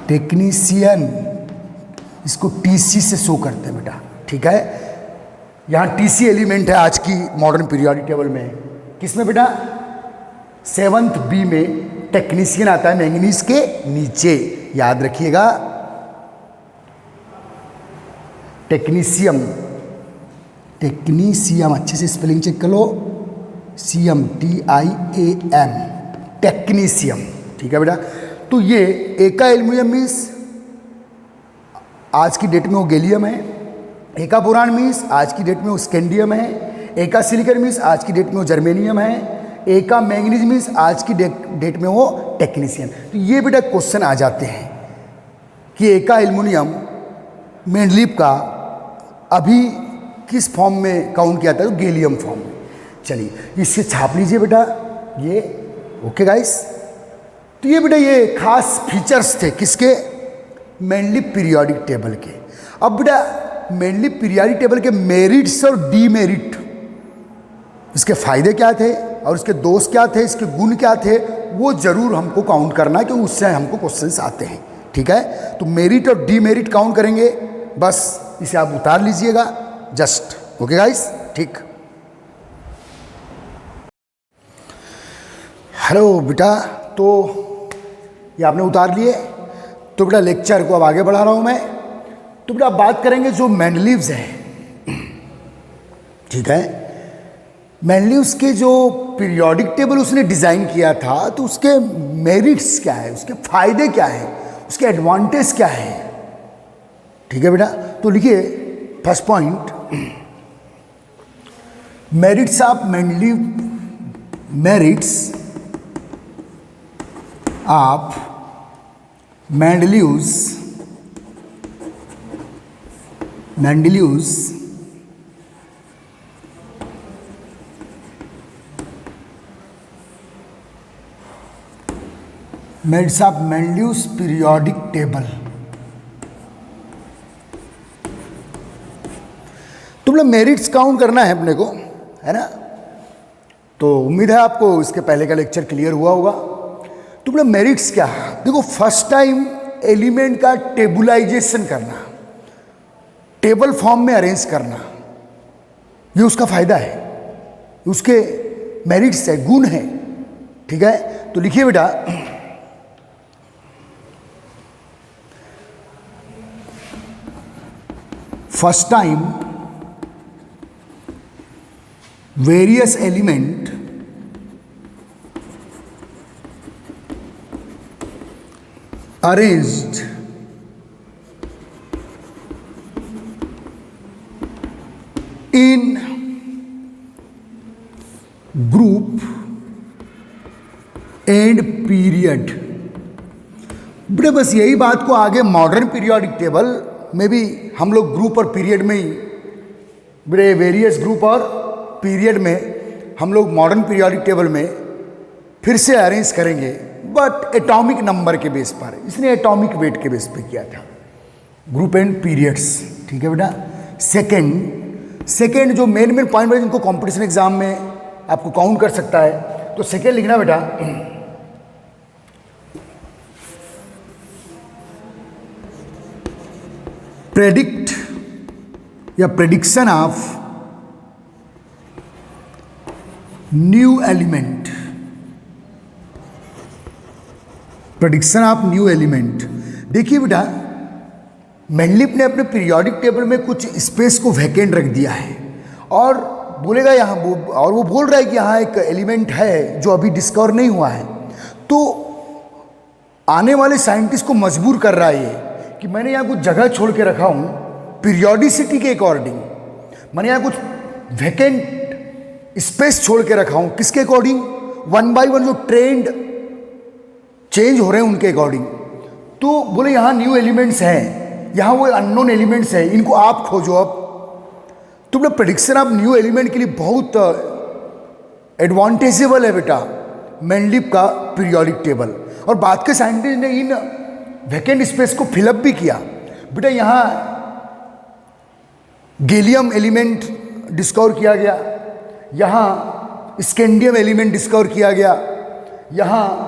Speaker 1: टेक्नीशियन, इसको Tc से शो करते हैं बेटा, ठीक है। यहाँ Tc एलिमेंट है आज की मॉडर्न पीरियडिक टेबल में, किसमें बेटा, 7th बी में टेक्नीशियन आता है मैंगनीज के नीचे, याद रखिएगा। टेक्नीशियम, टेक्नीशियम, अच्छे से स्पेलिंग चेक कर लो, CM TIAM, टेक्नीशियम, ठीक है बेटा। तो ये एका एल्यूमिनियम मीन्स आज की डेट में वो गैलियम है, एका बोरान मीन्स आज की डेट में वो स्कैंडियम है, एका सिलिकॉन मीन्स आज की डेट में वो जर्मेनियम है, एका मैंगनीज मीन्स आज की डेट में वो टेक्नीशियन। तो ये बेटा क्वेश्चन आ जाते हैं कि एका एल्यूमिनियम मेंडलीव का अभी किस फॉर्म में काउंट किया था, तो गैलियम फॉर्म में। चलिए इससे छाप लीजिए बेटा ये, ओके गाइस। तो ये बेटा ये खास फीचर्स थे किसके, मेंडलीव पीरियडिक टेबल के। अब बेटा मेंडलीव पीरियडिक टेबल के मेरिट्स और डीमेरिट, इसके फायदे क्या थे और इसके दोष क्या थे, इसके गुण क्या थे, वो जरूर हमको काउंट करना है, क्योंकि उससे हमको क्वेश्चंस आते हैं, ठीक है। तो मेरिट और डीमेरिट काउंट करेंगे, बस इसे आप उतार लीजिएगा जस्ट, ओके गाइस, ठीक। हेलो बेटा, तो ये आपने उतार लिए। तो बेटा लेक्चर को अब आगे बढ़ा रहा हूं मैं। तो बेटा बात करेंगे जो मेंडलीव्स है, ठीक है। मेंडलीव्स के जो पीरियोडिक टेबल उसने डिजाइन किया था, तो उसके मेरिट्स क्या है, उसके फायदे क्या है, उसके एडवांटेज क्या है, ठीक है बेटा। तो लिखिए first point, merits of Mendeleev, merits of Mendeleev's, Mendeleev's merits of Mendeleev's periodic table. तुम लोग मेरिट्स काउंट करना है अपने को, है ना। तो उम्मीद है आपको इसके पहले का लेक्चर क्लियर हुआ होगा। तुम लोग मेरिट्स क्या है, देखो फर्स्ट टाइम एलिमेंट का टेबुलाइजेशन करना, टेबल फॉर्म में अरेंज करना, ये उसका फायदा है, उसके मेरिट्स है, गुण है, ठीक है। तो लिखिए बेटा, first time various element arranged in group and period. बेटा बस यही बात को आगे मॉडर्न पीरियोडिक टेबल में भी हम लोग ग्रुप और पीरियड में ही, बेटे वेरियस ग्रुप और पीरियड में हम लोग मॉडर्न पीरियोडिक टेबल में फिर से अरेंज करेंगे, बट एटॉमिक नंबर के बेस पर। इसने एटॉमिक वेट के बेस पे किया था, ग्रुप एंड पीरियड्स, ठीक है बेटा। सेकेंड जो मेन पॉइंट है जिनको कंपटीशन एग्जाम में आपको काउंट कर सकता है, तो सेकेंड लिखना बेटा, प्रेडिक्ट या prediction of new element, prediction of new element. देखिए बेटा, मेंडलीव ने अपने पीरियोडिक टेबल में कुछ स्पेस को वैकेंट रख दिया है और बोलेगा यहाँ वो बोल रहा है कि यहाँ एक एलिमेंट है जो अभी डिस्कवर नहीं हुआ है। तो आने वाले साइंटिस्ट को मजबूर कर रहा है ये कि मैंने यहाँ कुछ जगह छोड़ के रखा हूँ पीरियोडिसिटी के अकॉर्डिंग, मैंने यहाँ कुछ वैकेंट स्पेस छोड़ के रखा हूँ, किसके अकॉर्डिंग, वन बाय वन जो ट्रेंड चेंज हो रहे हैं उनके अकॉर्डिंग। तो बोले यहाँ न्यू एलिमेंट्स हैं, यहाँ वो अननोन एलिमेंट्स हैं, इनको आप खोजो। अब तुमने प्रेडिक्शन ऑफ न्यू एलिमेंट के लिए बहुत एडवांटेजेबल है बेटा मेंडलीव का पीरियोडिक टेबल। और बाद के साइंटिस्ट ने इन वैकेंट स्पेस को फिलअप भी किया। बेटा यहाँ गैलियम एलिमेंट डिस्कवर किया गया, यहाँ स्कैंडियम एलिमेंट डिस्कवर किया गया, यहाँ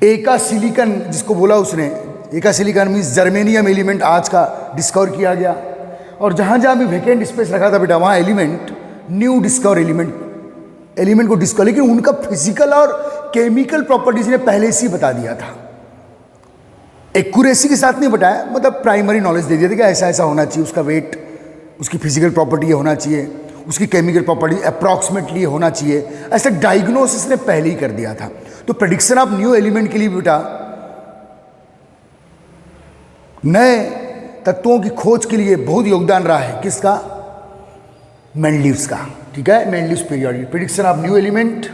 Speaker 1: एका सिलिकन जिसको बोला उसने, एका सिलिकन मीन्स जर्मेनियम एलिमेंट आज का डिस्कवर किया गया। और जहाँ जहाँ भी वैकेंट स्पेस रखा था बेटा वहाँ एलिमेंट, न्यू डिस्कवर एलिमेंट को डिस्कवर, लेकिन उनका फिजिकल और केमिकल प्रॉपर्टीज ने पहले से ही बता दिया था, एक्यूरेसी के साथ नहीं बताया, मतलब प्राइमरी नॉलेज दे दिया था कि ऐसा ऐसा होना चाहिए, उसका वेट, उसकी फिजिकल प्रॉपर्टी ये होना चाहिए, उसकी केमिकल प्रॉपर्टी अप्रॉक्सीमेटली होना चाहिए, ऐसा डायग्नोसिस ने पहले ही कर दिया था। तो प्रेडिक्शन ऑफ न्यू एलिमेंट के लिए बेटा नए तत्वों की खोज के लिए बहुत योगदान रहा है, किसका, मेंडलीव्स का, ठीक है। Mendeleev's periodic prediction of new element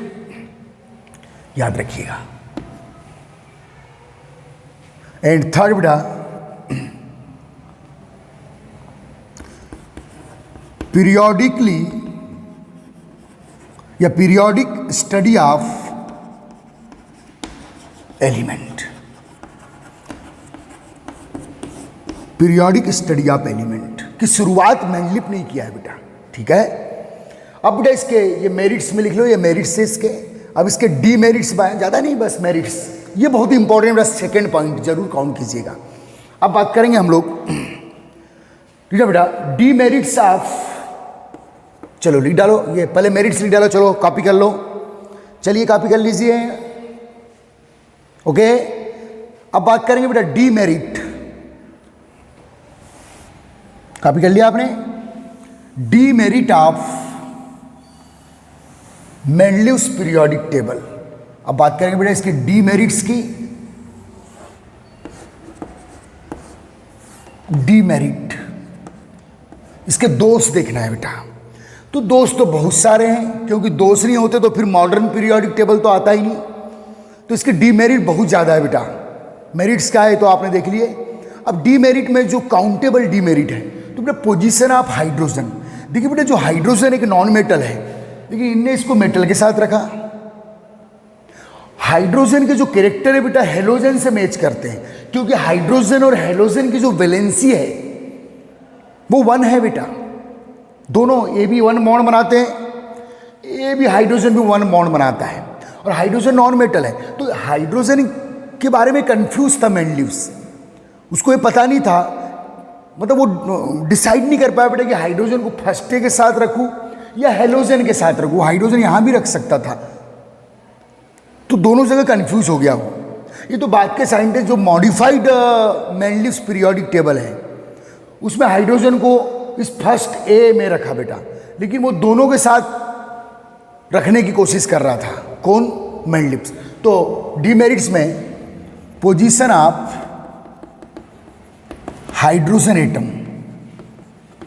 Speaker 1: याद रखिएगा। एंड थर्ड बेटा पीरियोडिकली या periodic study of element, periodic study of element की शुरुआत मेंडलीव ने किया है बेटा, ठीक है। अब बेटा इसके ये मेरिट्स में लिख लो, ये मेरिट्स है इसके। अब इसके डीमेरिट्स ज़्यादा नहीं, बस मेरिट्स, ये बहुत इंपॉर्टेंट बेटा, सेकेंड पॉइंट जरूर काउंट कीजिएगा। अब बात करेंगे हम लोग, ठीक है बेटा, डीमेरिट्स ऑफ, चलो लिख डालो, ये पहले मेरिट्स लिख डालो, चलो कॉपी कर लो, चलिए कॉपी कर लीजिए, ओके। अब बात करेंगे बेटा डीमेरिट। कॉपी कर लिया आपने? Demerit of Mendeleev's periodic table. अब बात करेंगे बेटा इसके डीमेरिट्स की। डीमेरिट, इसके दोष देखना है बेटा। तो दोष तो बहुत सारे हैं, क्योंकि दोष नहीं होते तो फिर मॉडर्न पीरियोडिक टेबल तो आता ही नहीं। तो इसके डीमेरिट बहुत ज़्यादा है बेटा। मेरिट्स क्या है तो आपने देख लिए। अब डीमेरिट में जो काउंटेबल डीमेरिट है, तो बेटा पोजीशन ऑफ हाइड्रोजन। देखिए बेटा, जो हाइड्रोजन एक नॉन मेटल है, लेकिन इनने इसको मेटल के साथ रखा। हाइड्रोजन के जो कैरेक्टर है बेटा हेलोजन से मैच करते हैं, क्योंकि हाइड्रोजन और हेलोजन की जो वैलेंसी है वो 1 है बेटा। दोनों ए भी 1 बॉन्ड बनाते हैं, ए भी हाइड्रोजन भी 1 बॉन्ड बनाता है, और हाइड्रोजन नॉन मेटल है। तो हाइड्रोजन के बारे में कंफ्यूज था मेंडलीव्स, उसको ये पता नहीं था, मतलब वो डिसाइड नहीं कर पाया बेटा कि हाइड्रोजन को फर्स्ट के साथ रखूं या हेलोजन के साथ रखूं। हाइड्रोजन यहां भी रख सकता था, तो दोनों जगह कंफ्यूज हो गया वो। ये तो बात के साइंटिस्ट जो मॉडिफाइड मेंडलीव्स पीरियोडिक टेबल है उसमें हाइड्रोजन को इस फर्स्ट ए में रखा बेटा, लेकिन वो दोनों के साथ रखने की कोशिश कर रहा था। कौन? मेंडलीव्स। तो डीमेरिट्स में position of hydrogen atom,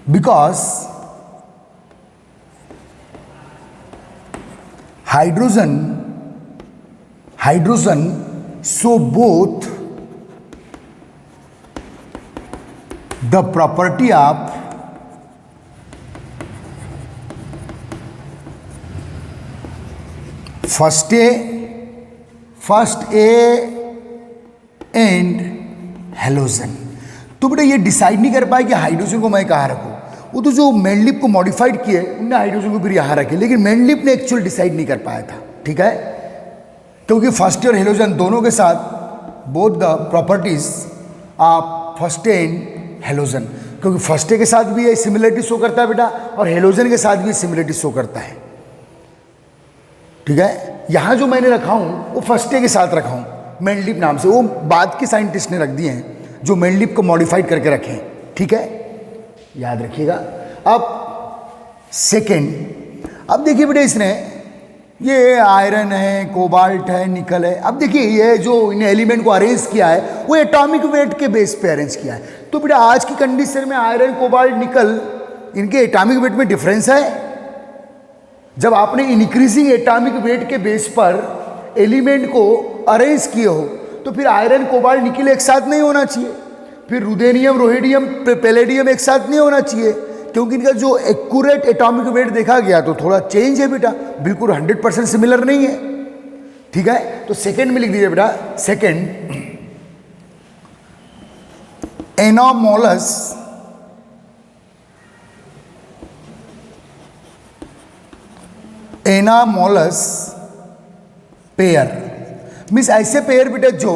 Speaker 1: because hydrogen show both the property of first A and halogen. तो बेटा ये डिसाइड नहीं कर पाए कि हाइड्रोजन को मैं कहाँ रखूँ। वो तो जो मेंडलीव को मॉडिफाइड किए उनने हाइड्रोजन को फिर यहाँ रखे, लेकिन मेंडलीव ने एक्चुअल डिसाइड नहीं कर पाया था। ठीक है, क्योंकि फर्स्ट और हेलोजन दोनों के साथ both the properties of first and halogen, क्योंकि फर्स्ट के साथ भी ये सिमिलरिटी शो करता है बेटा, और हेलोजन के साथ भी सिमिलरिटी शो करता है। ठीक है, यहाँ जो मैंने रखा हूँ वो फर्स्ट के साथ रखा हूँ मेंडलीव नाम से, वो बाद के साइंटिस्ट ने रख दिए हैं जो मेंडलीव को मॉडिफाइड करके रखे हैं। ठीक है, याद रखिएगा। अब सेकेंड, अब देखिए बेटा इसने ये आयरन है, कोबाल्ट है, निकल है। अब देखिए ये जो इन एलिमेंट को अरेंज किया है वो एटॉमिक वेट के बेस पे अरेंज किया है। तो बेटा आज की कंडीशन में आयरन, कोबाल्ट, निकल, इनके एटॉमिक वेट में डिफरेंस है। जब आपने इंक्रीजिंग एटॉमिक वेट के बेस पर एलिमेंट को अरेंज किए हो तो फिर आयरन, कोबाल्ट, निकल एक साथ नहीं होना चाहिए, फिर रुदेनियम, रोहिडियम, पैलेडियम एक साथ नहीं होना चाहिए, क्योंकि इनका जो एक्यूरेट एटॉमिक वेट देखा गया तो थोड़ा चेंज है बेटा, बिल्कुल 100% सिमिलर नहीं है। ठीक है, तो सेकंड में लिख दीजिए बेटा, सेकंड एनामोलस पेयर मीन्स ऐसे पेयर बेटा जो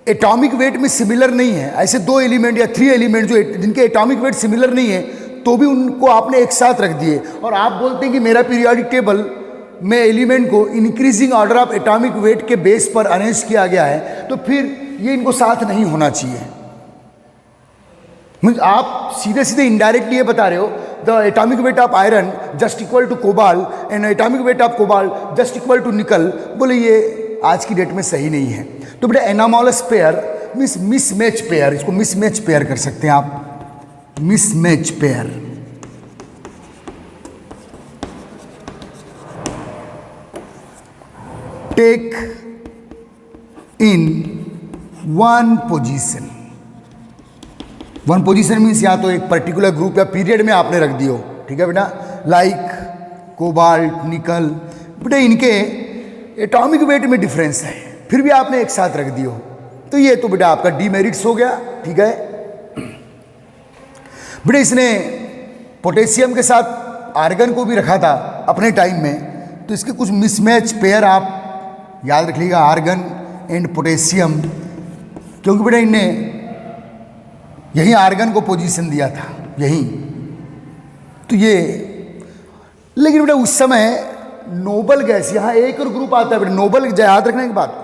Speaker 1: एटॉमिक वेट में सिमिलर नहीं है। ऐसे 2 एलिमेंट या 3 एलिमेंट जो जिनके एटॉमिक वेट सिमिलर नहीं है तो भी उनको आपने एक साथ रख दिए, और आप बोलते हैं कि मेरा पीरियोडिक टेबल में एलिमेंट को increasing order of atomic weight के बेस पर अरेंज किया गया है, तो फिर ये इनको साथ नहीं होना चाहिए। आप सीधे सीधे इनडायरेक्टली ये बता रहे हो the atomic weight of iron just equal to cobalt and atomic weight of cobalt just equal to nickel. बोले ये आज की डेट में सही नहीं है। तो बेटा anomalous pair means mismatch pair, इसको मिसमैच पेयर कर सकते हैं आप, mismatch pair. Take in one position. One position means या तो एक पर्टिकुलर ग्रुप या पीरियड में आपने रख दियो। ठीक है बेटा, लाइक कोबाल्ट, निकल, बेटा इनके एटॉमिक वेट में डिफरेंस है, फिर भी आपने एक साथ रख दियो, तो ये तो बेटा आपका डीमेरिट्स हो गया। ठीक है बेटा, इसने पोटेशियम के साथ आर्गन को भी रखा था अपने टाइम में, तो इसके कुछ मिसमैच पेयर आप याद रख लीजिएगा, आर्गन एंड पोटेशियम, क्योंकि बेटा इनने यहीं आर्गन को पोजीशन दिया था यहीं। तो ये लेकिन बेटा उस समय नोबल गैस, यहाँ एक और ग्रुप आता है बेटा नोबल, याद रखने की बात,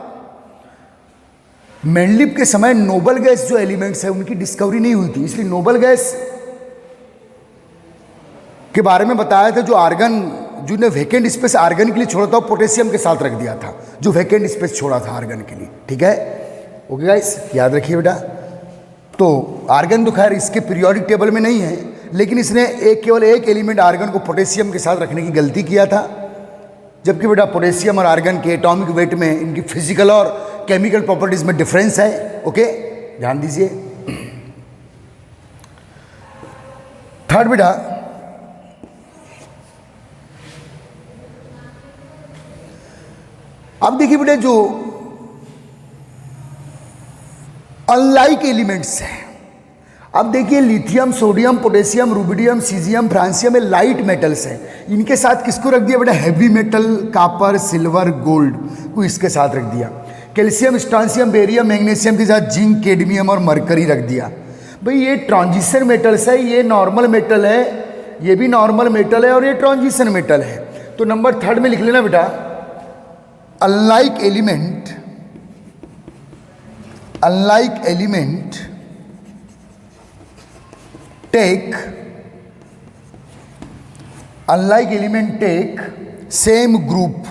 Speaker 1: मेंडलिप के समय नोबल गैस जो एलिमेंट्स है उनकी डिस्कवरी नहीं हुई थी, इसलिए नोबल गैस के बारे में बताया था। जो आर्गन, जो ने वैकेंट स्पेस आर्गन के लिए छोड़ा था, पोटेशियम के साथ रख दिया था, जो वैकेंट स्पेस छोड़ा था आर्गन के लिए। ठीक है, ओके गाइस, याद रखिए बेटा। तो आर्गन तो खैर इसके पीरियोडिक टेबल में नहीं है, लेकिन इसने केवल एक एलिमेंट आर्गन को पोटेशियम के साथ रखने की गलती किया था, जबकि बेटा पोटेशियम और आर्गन के एटॉमिक वेट में, इनकी फिजिकल और केमिकल प्रॉपर्टीज में डिफरेंस है। ओके, ध्यान दीजिए। थर्ड बेटा, अब देखिए बेटा, जो अनलाइक एलिमेंट्स हैं, अब देखिए lithium, sodium, potassium, rubidium, caesium, francium, ये लाइट मेटल्स हैं। इनके साथ किसको रख दिया बेटा? Heavy metal, copper, silver, gold को इसके साथ रख दिया। कैल्शियम, स्ट्रांसियम, बेरियम, मैग्नीशियम के साथ जिंक, कैडमियम और मरकरी रख दिया। भाई ये ट्रांजिशन मेटल्स है, ये नॉर्मल मेटल है, ये भी नॉर्मल मेटल है और ये ट्रांजिशन मेटल है। तो नंबर थर्ड में लिख लेना बेटा, unlike element, unlike element take, unlike element take same group.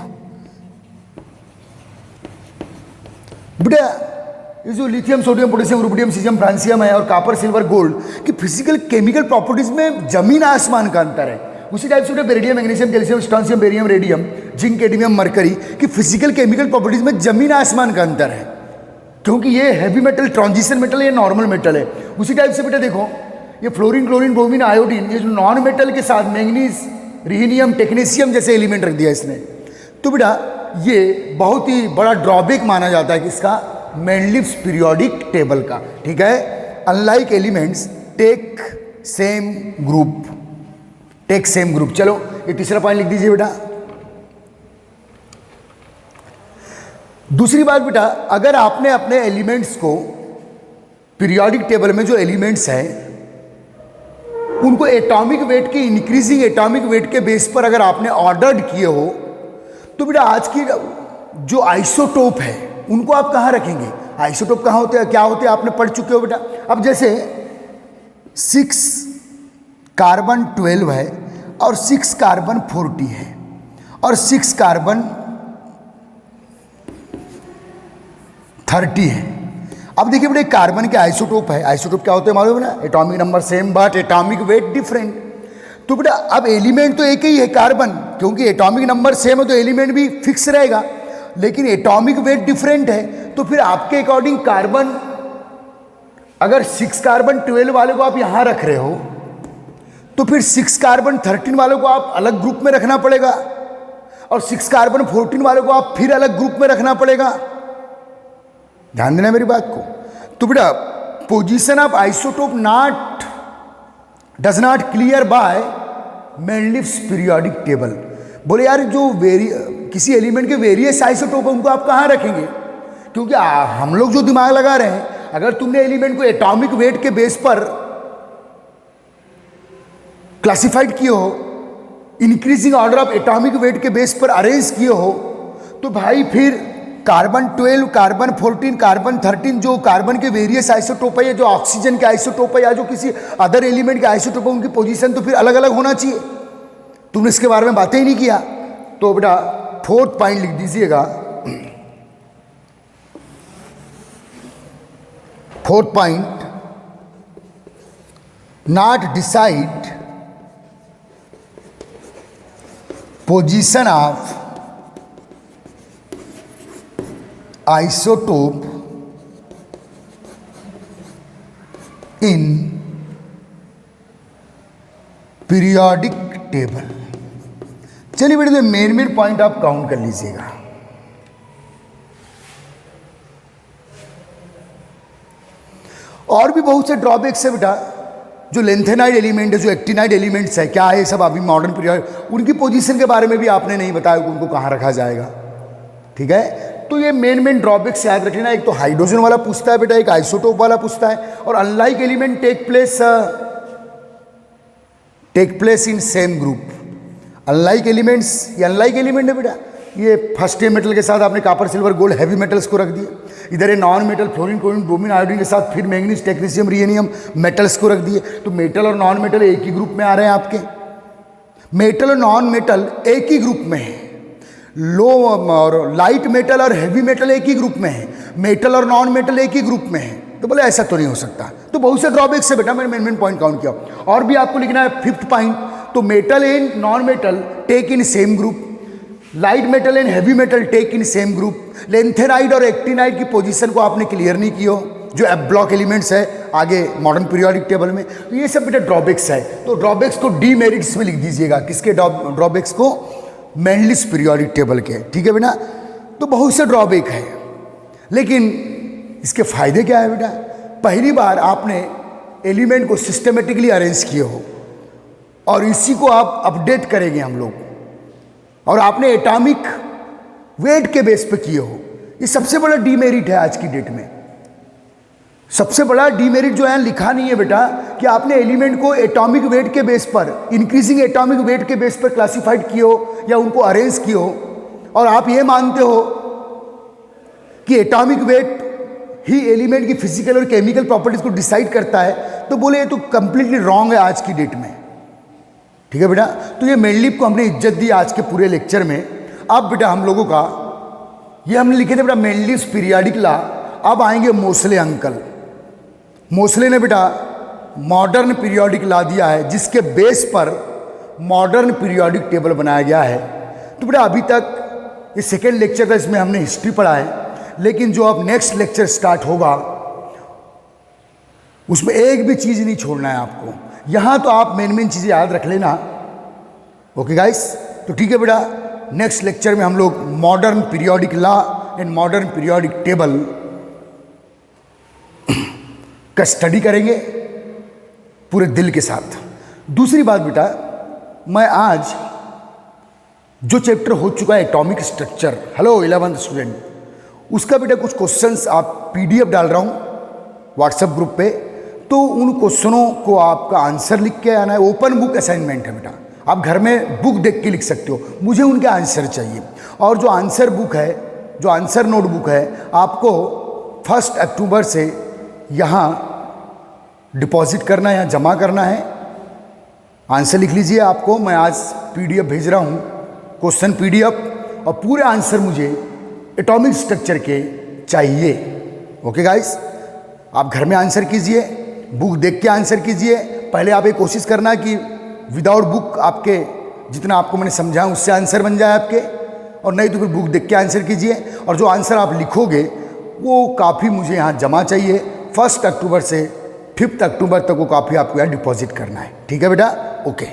Speaker 1: बेटा ये जो lithium, sodium, potassium, rubidium, caesium, francium है और कापर, सिल्वर, गोल्ड की फिजिकल केमिकल प्रॉपर्टीज में जमीन आसमान का अंतर है। उसी टाइप से beryllium, magnesium, calcium, strontium, barium, radium, zinc, cadmium, mercury की फिजिकल केमिकल प्रॉपर्टीज में जमीन आसमान का अंतर है, क्योंकि ये हैवी मेटल ट्रांजिशन मेटल है, ये नॉर्मल मेटल है। उसी टाइप से बेटा देखो, ये फ्लोरीन, क्लोरीन, ब्रोमीन, आयोडीन, ये जो नॉन मेटल के साथ मैंगनीज, रिहीनियम, टेक्नीशियम जैसे एलिमेंट रख दिया इसने। तो बेटा ये बहुत ही बड़ा ड्रॉबैक माना जाता है किसका? मेंडलिप्स पीरियोडिक टेबल का। ठीक है, unlike elements take same group, take same group. चलो ये तीसरा पॉइंट लिख दीजिए बेटा। दूसरी बात बेटा, अगर आपने अपने एलिमेंट्स को पीरियोडिक टेबल में जो एलिमेंट्स हैं उनको एटॉमिक वेट के, इंक्रीजिंग एटॉमिक वेट के बेस पर अगर आपने ऑर्डर्ड किए हो, तो बेटा आज की जो आइसोटोप है उनको आप कहाँ रखेंगे? आइसोटोप कहाँ होते हैं, क्या होते हैं, आपने पढ़ चुके हो बेटा। अब जैसे 6 कार्बन 12 है और 6 कार्बन 40 है और 6 कार्बन 30 है। अब देखिए बेटा कार्बन के आइसोटोप है, आइसोटोप क्या होते हैं मालूम है ना? Atomic number same but atomic weight different. तो बेटा अब एलिमेंट तो एक ही है कार्बन, क्योंकि एटॉमिक नंबर सेम है तो एलिमेंट भी फिक्स रहेगा, लेकिन एटॉमिक वेट डिफरेंट है। तो फिर आपके अकॉर्डिंग कार्बन, अगर 6 कार्बन 12 वाले को आप यहां रख रहे हो तो फिर 6 कार्बन 13 वालों को आप अलग ग्रुप में रखना पड़ेगा और 6 कार्बन 14 वालों को आप फिर अलग ग्रुप में रखना पड़ेगा। ध्यान देना मेरी बात को। तो बेटा position of isotope not does not clear by Mendeleev's periodic table. बोले यार जो किसी एलिमेंट के वेरियस आइसोटोप है उनको आप कहाँ रखेंगे? क्योंकि हम लोग जो दिमाग लगा रहे हैं, अगर तुमने एलिमेंट को एटॉमिक वेट के बेस पर क्लासिफाइड किए हो, increasing order of atomic weight के बेस पर अरेंज किए हो, तो भाई फिर कार्बन 12, कार्बन 14, कार्बन 13 जो कार्बन के वेरियस आइसोटोप है, जो ऑक्सीजन के आइसोटोप है या जो किसी अदर एलिमेंट के आइसोटोप है, उनकी पोजीशन तो फिर अलग अलग होना चाहिए। तुमने इसके बारे में बातें ही नहीं किया। तो बेटा 4th पॉइंट लिख दीजिएगा। 4th point, not decide position of isotope in periodic table. चलिए बेटे मेन पॉइंट आप काउंट कर लीजिएगा। और भी बहुत से ड्रॉबैक्स है बेटा, जो लेंथेनाइड एलिमेंट है, जो एक्टिनाइड एलिमेंट्स है, क्या है सब अभी मॉडर्न पीरियड, उनकी पोजीशन के बारे में भी आपने नहीं बताया कि उनको कहाँ रखा जाएगा। ठीक है, तो ये मेन ड्रॉबैक्स याद रखना। एक तो हाइड्रोजन वाला पूछता है बेटा, एक आइसोटोप वाला पूछता है, और unlike element take place in same group. Unlike elements, ये अनलाइक एलिमेंट है बेटा, ये फर्स्ट मेटल के साथ आपने copper, silver, gold, heavy metals को रख दिया। इधर ये non metal fluorine chlorine bromine iodine के साथ फिर मैंगनीज टेक्नीशियम रियेनियम मेटल्स को रख दिए, तो मेटल और नॉन मेटल एक ही ग्रुप में आ रहे हैं आपके। मेटल और नॉन मेटल एक ही ग्रुप में है, लो और लाइट मेटल और हैवी मेटल एक ही ग्रुप में है, मेटल और नॉन मेटल एक ही ग्रुप में है। तो बोले ऐसा तो नहीं हो सकता। तो बहुत से ड्रॉबैक्स है बेटा, मैंने मेन पॉइंट काउंट किया। और भी आपको लिखना है 5th पॉइंट, तो metal and non metal take in same group, light metal and heavy metal take in same group. Lanthanide और एक्टिनाइड की पोजीशन को आपने क्लियर नहीं किया, जो एफ ब्लॉक एलिमेंट्स है आगे मॉडर्न पीरियोडिक टेबल में। तो ये सब बेटा ड्रॉबैक्स है। तो ड्रॉबैक्स को डीमेरिट्स में लिख दीजिएगा, किसके ड्रॉबैक्स को? मेंडलिस पीरियोडिक टेबल के, ठीक है बेटा। तो बहुत से ड्रॉबैक है, लेकिन इसके फायदे क्या है बेटा? पहली बार आपने एलिमेंट को सिस्टमेटिकली अरेंज किए हो और इसी को आप अपडेट करेंगे हम लोग, और आपने एटॉमिक वेट के बेस पे किए हो। ये सबसे बड़ा डीमेरिट है आज की डेट में। सबसे बड़ा डीमेरिट जो है लिखा नहीं है बेटा कि आपने एलिमेंट को एटॉमिक वेट के बेस पर, इंक्रीजिंग एटॉमिक वेट के बेस पर क्लासिफाइड किए हो या उनको अरेंज किए हो, और आप ये मानते हो कि एटॉमिक वेट ही एलिमेंट की फिजिकल और केमिकल प्रॉपर्टीज को डिसाइड करता है। तो बोले ये तो कंप्लीटली रॉन्ग है आज की डेट में, ठीक है बेटा। तो ये मेंडलीव को हमने इज्जत दी आज के पूरे लेक्चर में। अब बेटा हम लोगों का ये हमने लिखे थे बेटा मेंडलीव्स पीरियोडिक लॉ। अब आएंगे मोसले अंकल। मोसले ने बेटा मॉडर्न पीरियोडिक लॉ दिया है, जिसके बेस पर मॉडर्न पीरियोडिक टेबल बनाया गया है। तो बेटा अभी तक ये सेकेंड लेक्चर था, इसमें हमने हिस्ट्री पढ़ा है, लेकिन जो अब नेक्स्ट लेक्चर स्टार्ट होगा उसमें एक भी चीज़ नहीं छोड़ना है आपको। यहाँ तो आप मेन चीज़ें याद रख लेना, ओके गाइस। तो ठीक है बेटा, नेक्स्ट लेक्चर में हम लोग modern periodic law and modern periodic table का स्टडी करेंगे पूरे दिल के साथ। दूसरी बात बेटा, मैं आज जो चैप्टर हो चुका है atomic structure, hello 11th student, उसका बेटा कुछ क्वेश्चंस आप पीडीएफ डाल रहा हूँ व्हाट्सएप ग्रुप पे। तो उन क्वेश्चनों को आपका आंसर लिख के आना है। ओपन बुक असाइनमेंट है बेटा, आप घर में बुक देख के लिख सकते हो, मुझे उनके आंसर चाहिए। और जो आंसर बुक है, जो आंसर नोटबुक है, आपको 1 अक्टूबर से यहाँ डिपॉजिट करना है, यहाँ जमा करना है। आंसर लिख लीजिए। आपको मैं आज पीडीएफ भेज रहा हूँ, क्वेश्चन पीडीएफ, और पूरे आंसर मुझे एटॉमिक स्ट्रक्चर के चाहिए। ओके गाइस, आप घर में आंसर कीजिए, बुक देख के आंसर कीजिए। पहले आप ये कोशिश करना कि विदाउट बुक आपके जितना आपको मैंने समझाया उससे आंसर बन जाए आपके, और नहीं तो फिर बुक देख के आंसर कीजिए। और जो आंसर आप लिखोगे वो काफ़ी मुझे यहाँ जमा चाहिए। 1 अक्टूबर से 5 अक्टूबर तक वो काफ़ी आपको यहाँ डिपॉजिट करना है, ठीक है बेटा। ओके।